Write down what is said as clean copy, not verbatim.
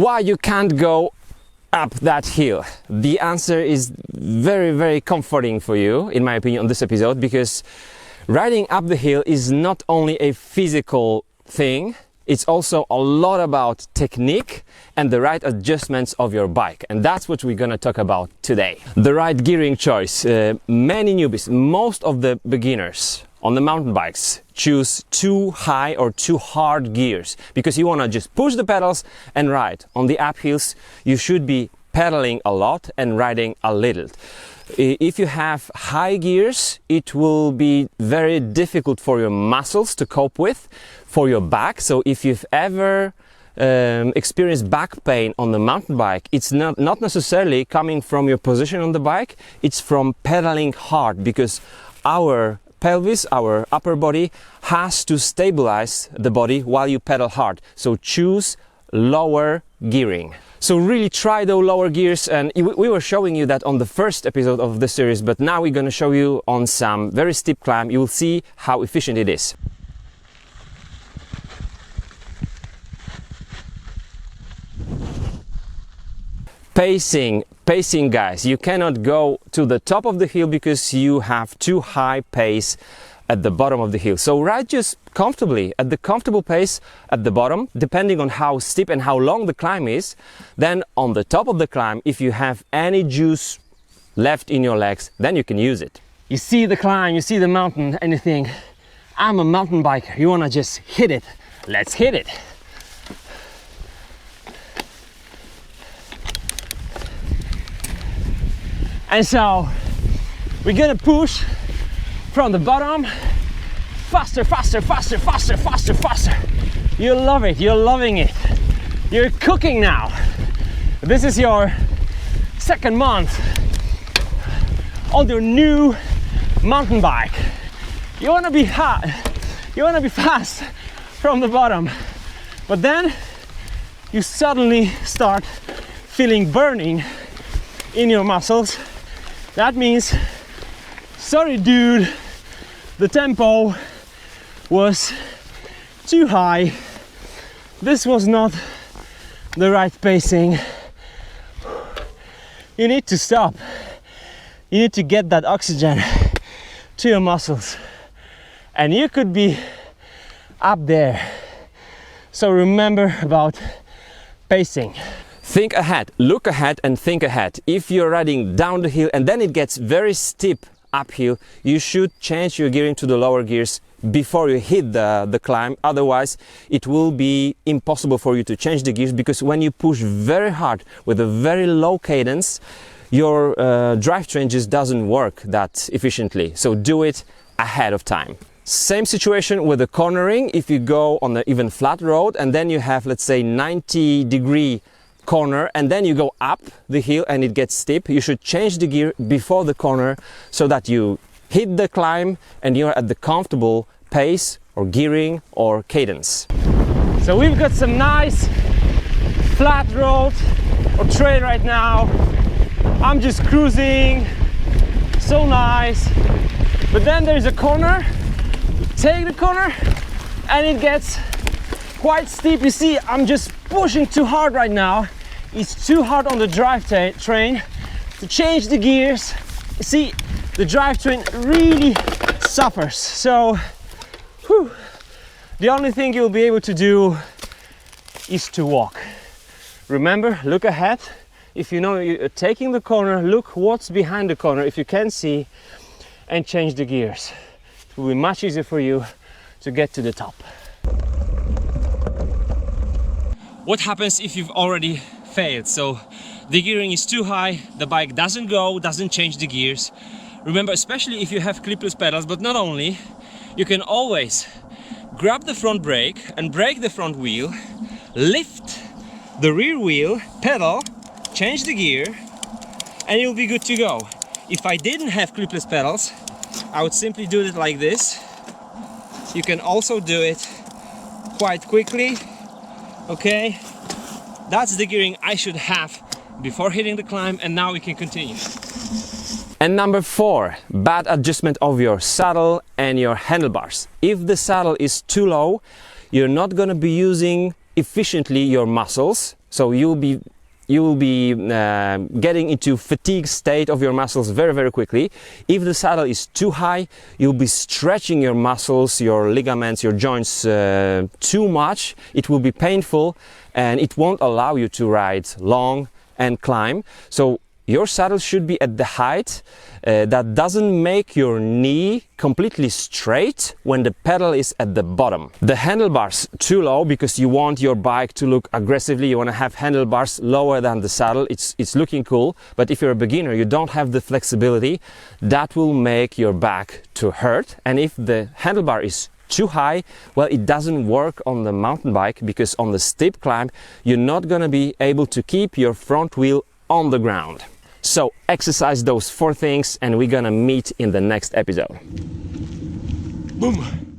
Why you can't go up that hill? The answer is very comforting for you, in my opinion, on this episode, because riding up the hill is not only a physical thing, it's also a lot about technique and the right adjustments of your bike. And that's what we're gonna talk about today. The right gearing choice. Many newbies, most of the beginners on the mountain bikes choose too high or too hard gears because you wanna just push the pedals and ride. On the uphills, you should be pedaling a lot and riding a little. If you have high gears, it will be very difficult for your muscles to cope with, for your back. So if you've ever experienced back pain on the mountain bike, it's not necessarily coming from your position on the bike, it's from pedaling hard, because our pelvis, our upper body, has to stabilize the body while you pedal hard. So choose lower gearing. So really try those lower gears, and we were showing you that on the first episode of this series, but now we're going to show you on some very steep climb. You will see how efficient it is. Pacing guys, you cannot go to the top of the hill because you have too high pace at the bottom of the hill. So ride just comfortably at the comfortable pace at the bottom, depending on how steep and how long the climb is. Then on the top of the climb, if you have any juice left in your legs, then you can use it. You see the climb, you see the mountain, and you think, I'm a mountain biker. You wanna just hit it. Let's hit it. And so we're gonna push from the bottom, faster. You love it, you're loving it. You're cooking now. This is your second month on your new mountain bike. You wanna be hot, you wanna be fast from the bottom, but then you suddenly start feeling burning in your muscles. That means, sorry dude, the tempo was too high. This was not the right pacing. You need to stop. You need to get that oxygen to your muscles. And you could be up there. So remember about pacing. Think ahead, look ahead and think ahead. If you're riding down the hill and then it gets very steep uphill, you should change your gearing to the lower gears before you hit the climb. Otherwise, it will be impossible for you to change the gears, because when you push very hard with a very low cadence, your drivetrain just doesn't work that efficiently. So do it ahead of time. Same situation with the cornering. If you go on an even flat road and then you have, let's say, 90-degree corner and then you go up the hill and it gets steep, you should change the gear before the corner so that you hit the climb and you're at the comfortable pace or gearing or cadence. So we've got some nice flat road or trail right now. I'm just cruising, so nice. But then there's a corner, you take the corner and it gets quite steep. You see, I'm just pushing too hard right now. It's too hard on the drivetrain to change the gears. You see, the drivetrain really suffers. So, the only thing you'll be able to do is to walk. Remember, look ahead. If you know you're taking the corner, look what's behind the corner, if you can see, and change the gears. It will be much easier for you to get to the top. What happens if you've already failed? So the gearing is too high, the bike doesn't change the gears. Remember, especially if you have clipless pedals, but not only, you can always grab the front brake and brake the front wheel, lift the rear wheel, pedal, change the gear, and you'll be good to go. If I didn't have clipless pedals, I would simply do it like this. You can also do it quite quickly. Okay, that's the gearing I should have before hitting the climb, and now we can continue. And number 4, bad adjustment of your saddle and your handlebars. If the saddle is too low, you're not going to be using efficiently your muscles. So you will be getting into fatigue state of your muscles very, very quickly. If the saddle is too high, you'll be stretching your muscles, your ligaments, your joints too much. It will be painful and it won't allow you to ride long and climb. So your saddle should be at the height that doesn't make your knee completely straight when the pedal is at the bottom. The handlebars too low because you want your bike to look aggressively. You want to have handlebars lower than the saddle. It's looking cool, but if you're a beginner, you don't have the flexibility, that will make your back to hurt. And if the handlebar is too high, well, it doesn't work on the mountain bike because on the steep climb, you're not going to be able to keep your front wheel on the ground. So exercise those 4 things and we're gonna meet in the next episode. Boom!